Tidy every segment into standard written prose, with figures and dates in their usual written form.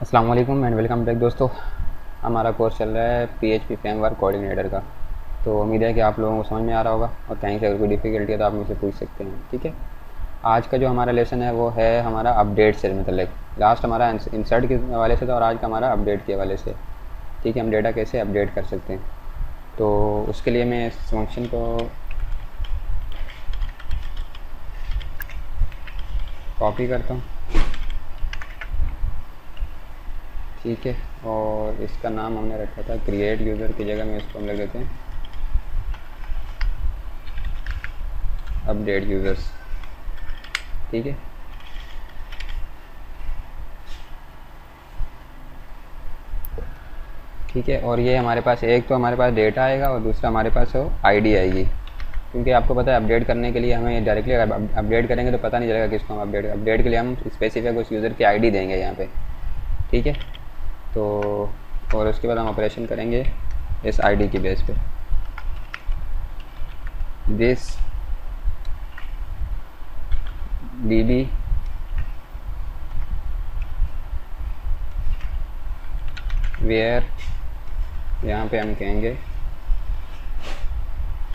अस्सलाम वालेकुम and welcome back दोस्तों। हमारा कोर्स चल रहा है PHP फ्रेमवर्क कोऑर्डिनेटर का। तो उम्मीद है कि आप लोगों को समझ में आ रहा होगा और कहीं से अगर कोई डिफ़िकल्टी है तो आप मुझसे पूछ सकते हैं। ठीक है, आज का जो हमारा लेसन है वो है हमारा अपडेट से मतलब लास्ट हमारा इंसर्ट के हवाले से था और आज का हमारा अपडेट के हवाले से। ठीक है, हम डेटा कैसे अपडेट कर सकते हैं। तो उसके लिए मैं इस फंक्शन को कॉपी करता हूँ। ठीक है, और इसका नाम हमने रखा था क्रिएट यूज़र की जगह में इसको हम लिख देते हैं अपडेट यूज़र्स। ठीक है, ठीक है, और ये हमारे पास एक तो हमारे पास डेटा आएगा और दूसरा हमारे पास वो आईडी आएगी। क्योंकि आपको पता है अपडेट करने के लिए हमें डायरेक्टली अगर अपडेट करेंगे तो पता नहीं चलेगा किसको हम अपडेट के लिए हम स्पेसिफिक उस यूज़र की आईडी देंगे यहाँ पे। ठीक है, तो और उसके बाद हम ऑपरेशन करेंगे इस आईडी की बेस पे। दिस DB वेयर, यहाँ पे हम कहेंगे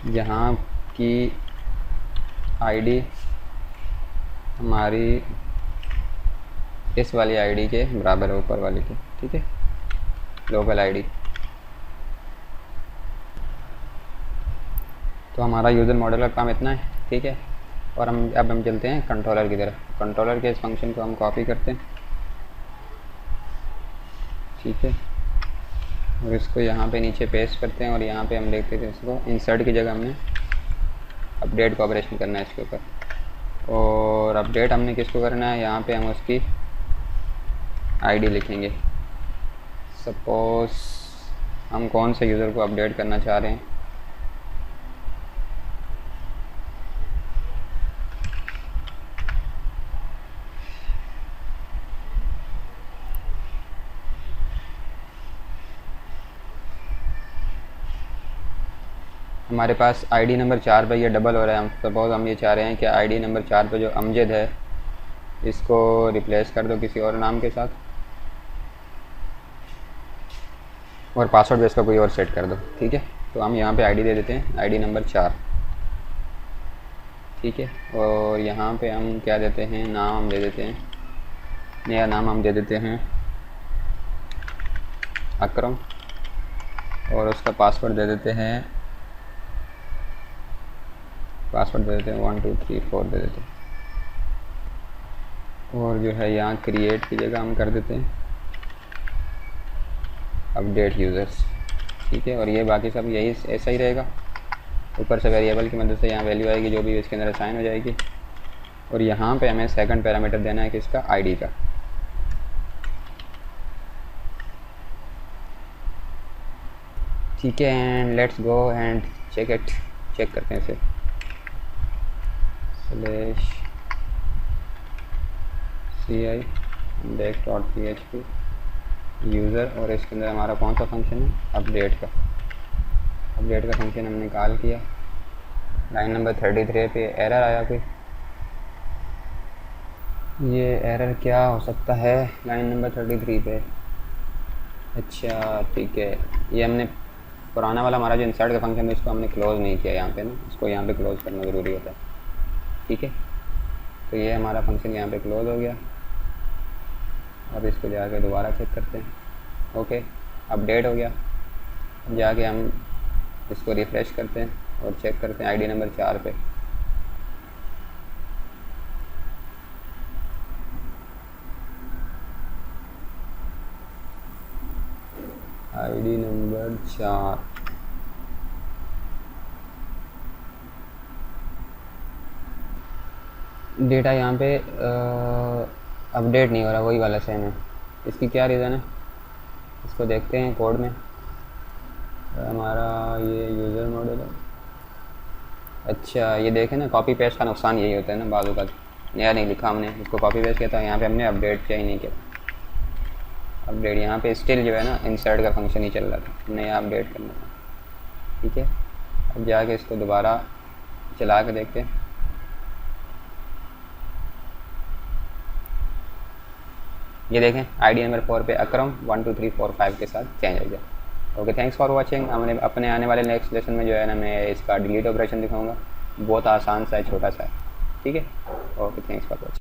जहाँ की आईडी हमारी इस वाली आईडी के बराबर है, ऊपर वाली के। ठीक है, लोकल आईडी। तो हमारा यूज़र मॉडल का काम इतना है। ठीक है, और अब हम चलते हैं कंट्रोलर की तरफ। कंट्रोलर के इस फंक्शन को हम कॉपी करते हैं। ठीक है, और इसको यहाँ पे नीचे पेस्ट करते हैं और यहाँ पे हम देखते थे इसको इंसर्ट की जगह हमने अपडेट का ऑपरेशन करना है इसके ऊपर। और अपडेट हमने किसको करना है, यहाँ पे हम उसकी आईडी लिखेंगे। सपोज़ हम कौन से यूज़र को अपडेट करना चाह रहे हैं। हमारे पास आईडी नंबर 4 पे ये डबल हो रहा है। हम सपोज़ हम ये चाह रहे हैं कि आईडी नंबर 4 पे जो अमजद है इसको रिप्लेस कर दो किसी और नाम के साथ और पासवर्ड भी इसका कोई और सेट कर दो। ठीक है, तो हम यहाँ पे आईडी दे देते हैं आईडी नंबर 4। ठीक है, और यहाँ पे हम क्या देते हैं, नाम हम दे देते हैं, नया नाम हम दे देते हैं अकरम, और उसका पासवर्ड दे देते हैं 1 2 3 4 दे देते हैं। और जो है यहाँ क्रिएट की जगह हम कर देते हैं अपडेट यूज़र्स। ठीक है, और ये बाकी सब यही ऐसा ही रहेगा। ऊपर से वेरिएबल की मदद से यहाँ वैल्यू आएगी जो भी इसके अंदर असाइन हो जाएगी। और यहाँ पे हमें सेकंड पैरामीटर देना है किसका, आईडी का। ठीक है, and let's go and check करते हैं इसे। /ci index.php यूज़र, और इसके अंदर हमारा कौन सा फंक्शन है, अपडेट का फंक्शन हमने कॉल किया। लाइन नंबर 33 पे एरर आया कोई, ये एरर क्या हो सकता है लाइन नंबर 33 पे। अच्छा ठीक है, ये हमने पुराना वाला हमारा जो इंसर्ट का फंक्शन है इसको हमने क्लोज़ नहीं किया यहाँ पे ना, इसको यहाँ पे क्लोज़ करना ज़रूरी होता है। ठीक है, तो ये हमारा फंक्शन यहाँ पे क्लोज़ हो गया। अब इसको जाके दोबारा चेक करते हैं। ओके, अपडेट हो गया। अब जाके हम इसको रिफ़्रेश करते हैं और चेक करते हैं आईडी नंबर 4 पे। आईडी नंबर 4, डेटा यहाँ पे अपडेट नहीं हो रहा, वही वाला सेम है। इसकी क्या रीज़न है, इसको देखते हैं कोड में। हमारा ये यूज़र मॉडल है। अच्छा ये देखें ना, कॉपी पेस्ट का नुकसान यही होता है ना, बाजू का नया नहीं लिखा हमने, इसको कॉपी पेस्ट किया था, यहाँ पे हमने अपडेट किया ही नहीं किया। अपडेट यहाँ पे स्टिल जो है ना इंसर्ट का फंक्शन ही चल रहा था, नया अपडेट करना था। ठीक है, अब जाके इसको दोबारा चला के देखते हैं। ये देखें ID नंबर 4 पे अकरम 1 2 3 4 5 के साथ चेंज हो गया। Okay, thanks for watching. हमने अपने आने वाले नेक्स्ट लेसन में जो है ना मैं इसका डिलीट ऑपरेशन दिखाऊंगा, बहुत आसान सा है, छोटा सा है, ठीक है। Okay, thanks for watching.